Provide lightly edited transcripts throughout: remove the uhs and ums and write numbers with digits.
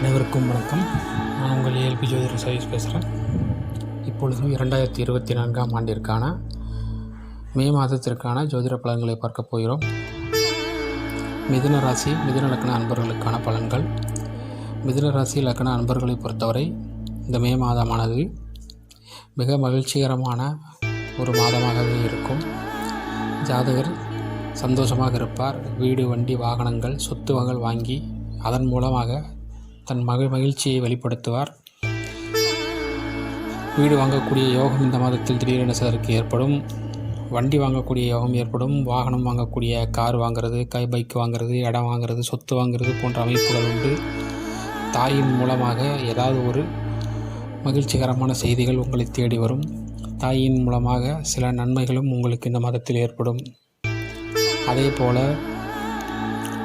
அனைவருக்கும் வணக்கம். நான் உங்கள் ஏஎல்பி ஜோதிடர் சதீஷ் பேசுகிறேன். இப்பொழுது 2024ஆம் ஆண்டிற்கான மே மாதத்திற்கான ஜோதிட பலன்களை பார்க்க போகிறோம். மிதுன ராசி மிதுன லக்ன அன்பர்களுக்கான பலன்கள். மிதுன ராசி லக்ன அன்பர்களை பொறுத்தவரை இந்த மே மாதமானது மிக மகிழ்ச்சிகரமான ஒரு மாதமாகவே இருக்கும். ஜாதகர் சந்தோஷமாக இருப்பார். வீடு, வண்டி, வாகனங்கள், சொத்து வகல் வாங்கி அதன் மூலமாக தன் மகிழ்ச்சியை வெளிப்படுத்துவார். வீடு வாங்கக்கூடிய யோகம் இந்த மாதத்தில் திடீரென சிலருக்கு ஏற்படும். வண்டி வாங்கக்கூடிய யோகம் ஏற்படும். வாகனம் வாங்கக்கூடிய கார் வாங்கிறது, பைக் வாங்கிறது, இடம் வாங்கிறது, சொத்து வாங்கிறது போன்ற அமைப்புகள் உண்டு. தாயின் மூலமாக ஏதாவது ஒரு மகிழ்ச்சிகரமான செய்திகள் உங்களை தேடி வரும். தாயின் மூலமாக சில நன்மைகளும் உங்களுக்கு இந்த மாதத்தில் ஏற்படும். அதே போல்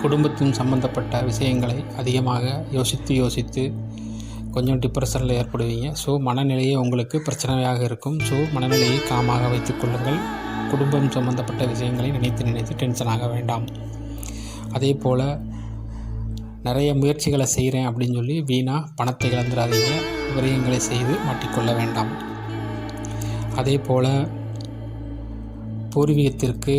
குடும்பத்தின் சம்பந்தப்பட்ட விஷயங்களை அதிகமாக யோசித்து கொஞ்சம் டிப்ரெஷனில் ஏற்படுவீங்க. ஸோ மனநிலையே உங்களுக்கு பிரச்சனையாக இருக்கும். ஸோ மனநிலையை காமாக வைத்துக்கொள்ளுங்கள். குடும்பம் சம்பந்தப்பட்ட விஷயங்களை நினைத்து டென்ஷனாக வேண்டாம். அதே போல் நிறைய முயற்சிகளை செய்கிறேன் அப்படின்னு சொல்லி வீணாக பணத்தை இழந்துடாதீங்க. விரயங்களை செய்து மாட்டிக்கொள்ள வேண்டாம். அதே போல் பூர்வீகத்திற்கு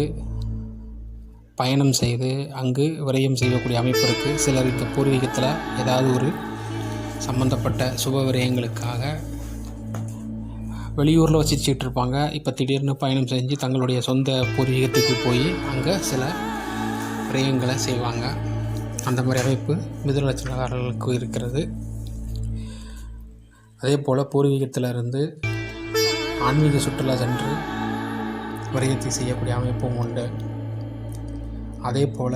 பயணம் செய்து அங்கு விரயம் செய்யக்கூடிய அமைப்பு இருக்குது. சிலர் இந்த பூர்வீகத்தில் ஏதாவது ஒரு சம்பந்தப்பட்ட சுப விரயங்களுக்காக வெளியூரில் வசிச்சுட்டு இருப்பாங்க. இப்போ திடீர்னு பயணம் செஞ்சு தங்களுடைய சொந்த பூர்வீகத்துக்கு போய் அங்கே சில விரயங்களை செய்வாங்க. அந்த மாதிரி அமைப்பு மிதுன லட்சணக்காரர்களுக்கு இருக்கிறது. அதே போல் பூர்வீகத்தில் இருந்து ஆன்மீக சுற்றுலா சென்று விரயத்தை செய்யக்கூடிய அமைப்பும் உண்டு. அதே போல்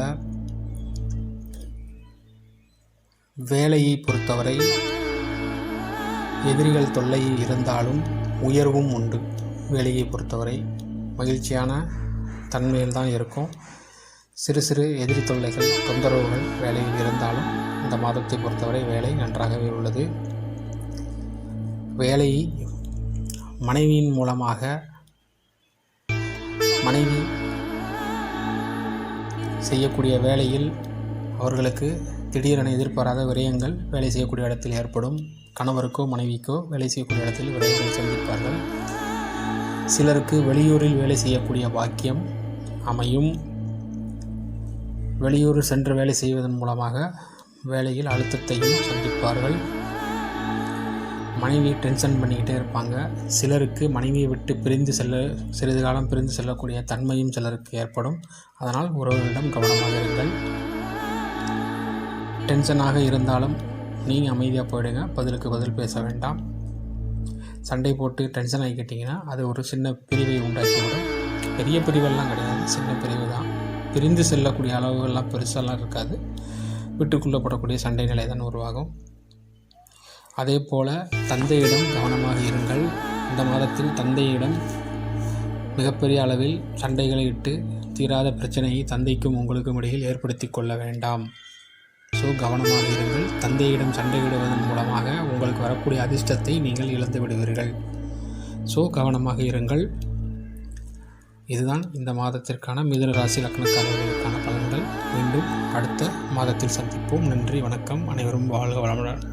வேலையை பொறுத்தவரை எதிரிகள் தொல்லை இருந்தாலும் உயர்வும் உண்டு. வேலையை பொறுத்தவரை மகிழ்ச்சியான தன்மையில் தான் இருக்கும். சிறு எதிரி தொல்லைகள், தொந்தரவுகள் வேலையில் இருந்தாலும் இந்த மாதத்தை பொறுத்தவரை வேலை நன்றாகவே உள்ளது. வேலை மனைவியின் மூலமாக மனைவி செய்யக்கூடிய வேலையில் அவர்களுக்கு திடீரென எதிர்பாராத விரயங்கள் வேலை செய்யக்கூடிய இடத்தில் ஏற்படும். கணவருக்கோ மனைவிக்கோ வேலை செய்யக்கூடிய இடத்தில் விரயங்களை சந்திப்பார்கள். சிலருக்கு வெளியூரில் வேலை செய்யக்கூடிய பாக்கியம் அமையும். வெளியூர் சென்று வேலை செய்வதன் மூலமாக வேலையில் அழுத்தத்தையும் சந்திப்பார்கள். மனைவி டென்ஷன் பண்ணிக்கிட்டே இருப்பாங்க. சிலருக்கு மனைவியை விட்டு சிறிது காலம் பிரிந்து செல்லக்கூடிய தன்மையும் சிலருக்கு ஏற்படும். அதனால் உறவுகளிடம் கவனமாக இருங்கள். டென்ஷனாக இருந்தாலும் நீங்கள் அமைதியாக போயிடுங்க. பதிலுக்கு பதில் பேச வேண்டாம். சண்டை போட்டு டென்ஷன் ஆகிக்கிட்டிங்கன்னா அது ஒரு சின்ன பிரிவை உண்டாக்கிவிடும். பெரிய பிரிவெல்லாம் கிடையாது, சின்ன பிரிவு தான். பிரிந்து செல்லக்கூடிய அளவுகள்லாம் பெருசாலாம் இருக்காது. விட்டுக்கொள்ளப்படக்கூடிய சண்டை நிலை தான் உருவாகும். அதே போல் தந்தையிடம் கவனமாக இருங்கள். இந்த மாதத்தில் தந்தையிடம் மிகப்பெரிய அளவில் சண்டைகளை இட்டு தீராத பிரச்சனையை தந்தைக்கும் உங்களுக்கும் இடையில் ஏற்படுத்தி கொள்ள வேண்டாம். ஸோ கவனமாக இருங்கள். தந்தையிடம் சண்டையிடுவதன் மூலமாக உங்களுக்கு வரக்கூடிய அதிர்ஷ்டத்தை நீங்கள் இழந்து விடுவீர்கள். ஸோ கவனமாக இருங்கள். இதுதான் இந்த மாதத்திற்கான மிதுன ராசி லக்னக்காரர்களுக்கான பலன்கள். மீண்டும் அடுத்த மாதத்தில் சந்திப்போம். நன்றி, வணக்கம். அனைவரும் வாழ்க வளமுடன்.